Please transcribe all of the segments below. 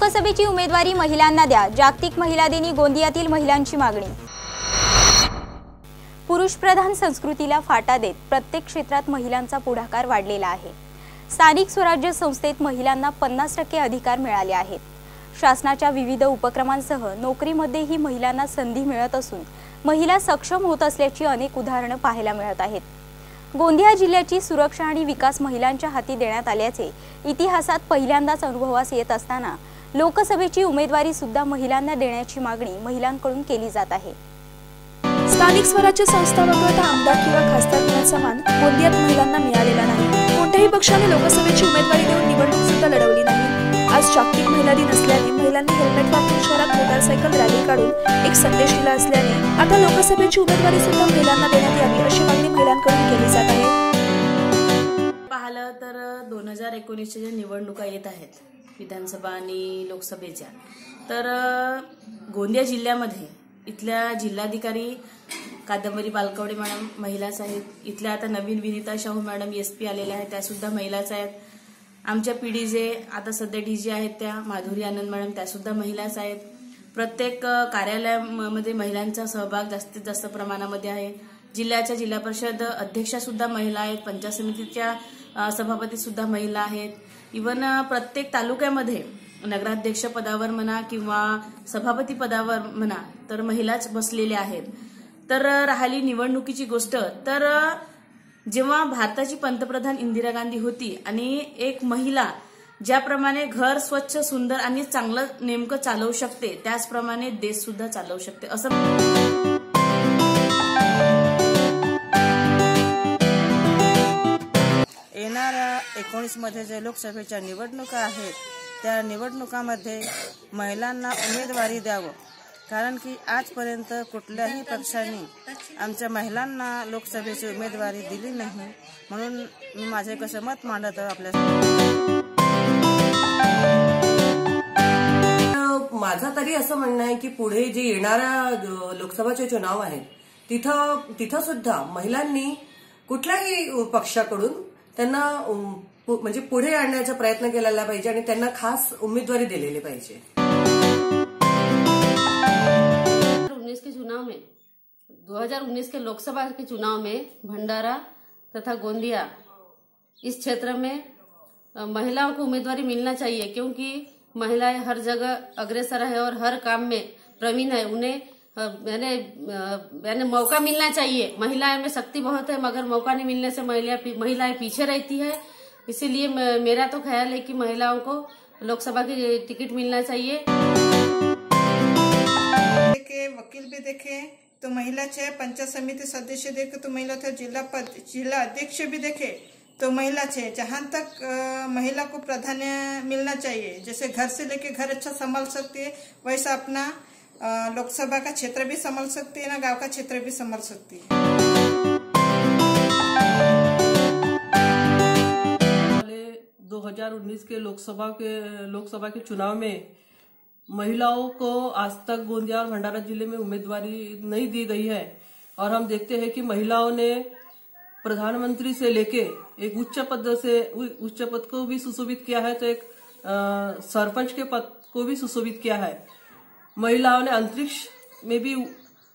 लोकसभेची उमेदवारी महिलांना द्या, जागतिक महिला दिनी गोंदियातील महिलांची मागणी। पुरुषप्रधान संस्कृतीला फाटा देत प्रत्येक क्षेत्रात महिलांचा पुढाकार वाढलेला आहे। स्थानिक स्वराज्य संस्थेत महिलांना 50% अधिकार मिळाले आहेत। शासनाच्या विविध उपक्रमांसह नोकरीमध्येही महिलांना संधी मिळत असून महिला सक्षम होत असल्याची अनेक उदाहरणे पाहायला मिळत आहेत। गोंदिया जिल्ह्याची सुरक्षा आणि विकास महिलांच्या हाती देण्यात आल्याचे इतिहासात पहिल्यांदाच अनुभवास येत असताना लोकसभेची उमेदवारी सुद्धा महिलांना देण्याची मागणी महिलांकडून केली जात आहे। स्थानिक स्वराज्य संस्था वगळता आमदार किंवा खासदार होण्याचा मान गोंदियात महिलांना मिळालेला नाही। कोणत्याही पक्षाने लोकसभेची उमेदवारी देऊन निवडणूक सुद्धा लढवली नाही। आज जागतिक महिला दिन असल्याने महिलांनी हेल्मेट वापरून शहरात मोटारसायकल रॅली काढून एक संदेश दिला असल्याने आता लोकसभेची उमेदवारी सुद्धा महिलांना देण्यात यावी अशी मागणी महिलांकडून केली जात आहे। पाहिलं तर 2019च्या ज्या निवडणुका येत आहेत विधानसभा आणि लोकसभेच्या, तर गोंदिया जिल्ह्यामध्ये इथल्या जिल्हाधिकारी कादंबरी बालकवडे मॅडम महिलाच आहेत। इथल्या आता नवीन विनीता शाहू मॅडम SP आलेल्या आहेत, त्या सुद्धा महिलाच आहेत। आमच्या PDJ आता सध्या DG आहेत त्या माधुरी आनंद मॅडम, त्या सुद्धा महिलाच आहेत। प्रत्येक कार्यालयामध्ये महिलांचा सहभाग जास्तीत जास्त प्रमाणामध्ये आहे। जिल्ह्याच्या जिल्हा परिषद अध्यक्षा सुद्धा महिला आहेत, पंचायत समितीच्या सभापती सुद्धा महिला आहेत। इव्हन प्रत्येक तालुक्यामध्ये नगराध्यक्ष पदावर म्हणा किंवा सभापती पदावर म्हणा तर महिलाच बसलेल्या आहेत। तर राहिली निवडणुकीची गोष्ट, तर जेव्हा भारताची पंतप्रधान इंदिरा गांधी होती आणि एक महिला ज्याप्रमाणे घर स्वच्छ सुंदर आणि चांगलं नेमकं चालवू शकते त्याचप्रमाणे देश सुद्धा चालवू शकते असं येणाऱ्या 19 मध्ये जे लोकसभेच्या निवडणुका आहेत त्या निवडणुकामध्ये महिलांना उमेदवारी द्यावं, कारण की आजपर्यंत कुठल्याही पक्षाने आमच्या महिलांना लोकसभेची उमेदवारी दिली नाही। म्हणून मी माझे कसं मत मांडत आपल्या माझा तरी असं म्हणणं आहे की पुढे जे येणाऱ्या लोकसभाचे चुनाव आहेत तिथं सुद्धा महिलांनी कुठल्याही पक्षाकडून त्यांना म्हणजे पुढे आणण्याचा प्रयत्न केलेला पाहिजे आणि त्यांना खास उमेदवारी दिलेली पाहिजे। 2019 के लोकसभा के चुनाव में भंडारा तथा गोंदिया इस क्षेत्र में महिलाओं को उम्मीदवारी मिलना चाहिए, क्योंकि महिलाएं हर जगह अग्रसर है और हर काम में प्रवीण है। उन्हें मैंने मौका मिलना चाहिए। महिलाएं में शक्ति बहुत है मगर मौका नहीं मिलने से महिलाएं पीछे रहती है। इसीलिए मेरा तो ख्याल है कि महिलाओं को लोकसभा की टिकट मिलना चाहिए। वकील भी देखे तो महिला छे, पंचायत समिति सदस्य देखे तो महिला थे, जिला अध्यक्ष भी देखे तो महिला छे। जहां तक महिला को प्राधान्य मिलना चाहिए, जैसे घर से लेके घर अच्छा संभाल सकती है वैसा अपना लोकसभा का क्षेत्र भी संभाल सकती है ना, गांव का क्षेत्र भी संभाल सकती है। 2019 के लोकसभा के चुनाव में महिलाओं को आज तक गोंदिया और भंडारा जिले में उम्मीदवारी नहीं दी गई है। और हम देखते हैं कि महिलाओं ने प्रधानमंत्री से लेके एक उच्च पद को भी सुशोभित किया है, तो एक सरपंच के पद को भी सुशोभित किया है। महिलाओं ने अंतरिक्ष में भी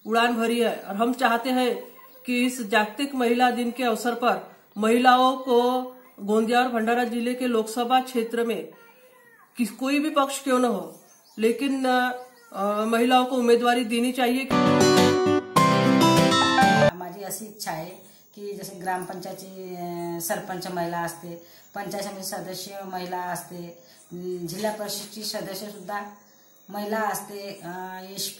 उड़ान भरी है। और हम चाहते हैं कि इस जागतिक महिला दिन के अवसर पर महिलाओं को गोंदिया और भंडारा जिले के लोकसभा क्षेत्र में कोई भी पक्ष क्यों न हो, लेकिन महिलाओं को उमेदवारी देनी चाहिए। माझी अशी इच्छा आहे की जसे ग्रामपंचायतची सरपंच महिला असते, पंचायत समिती सदस्य महिला असते, जिल्हा परिषदची सदस्य सुद्धा महिला असते, SP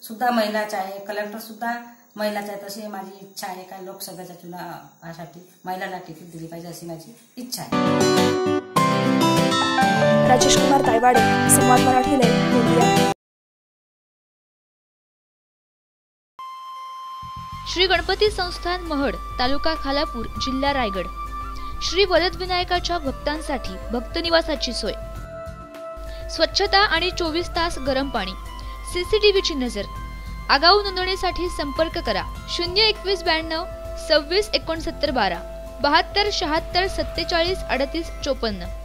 सुद्धा महिलाच आहे, कलेक्टर सुद्धा महिलाच आहे। तशी माझी इच्छा आहे का लोकसभेच्या चुनावासाठी महिलांना तिकीट दिली पाहिजे अशी माझी इच्छा आहे। राजेश कुमार तायवाडे, संवाद मराठी लाईव्ह, गोंदिया। श्री गणपती संस्थान महड, तालुका खालापूर, जिल्हा रायगड। श्री वरद विनायकाच्या भक्तांसाठी भक्त निवासाची सोय, स्वच्छता आणि 24 तास गरम पाणी, CCTVची नजर। आगाऊ नोंदणीसाठी संपर्क करा 021 92 26 69 12 72 76 47 38 54।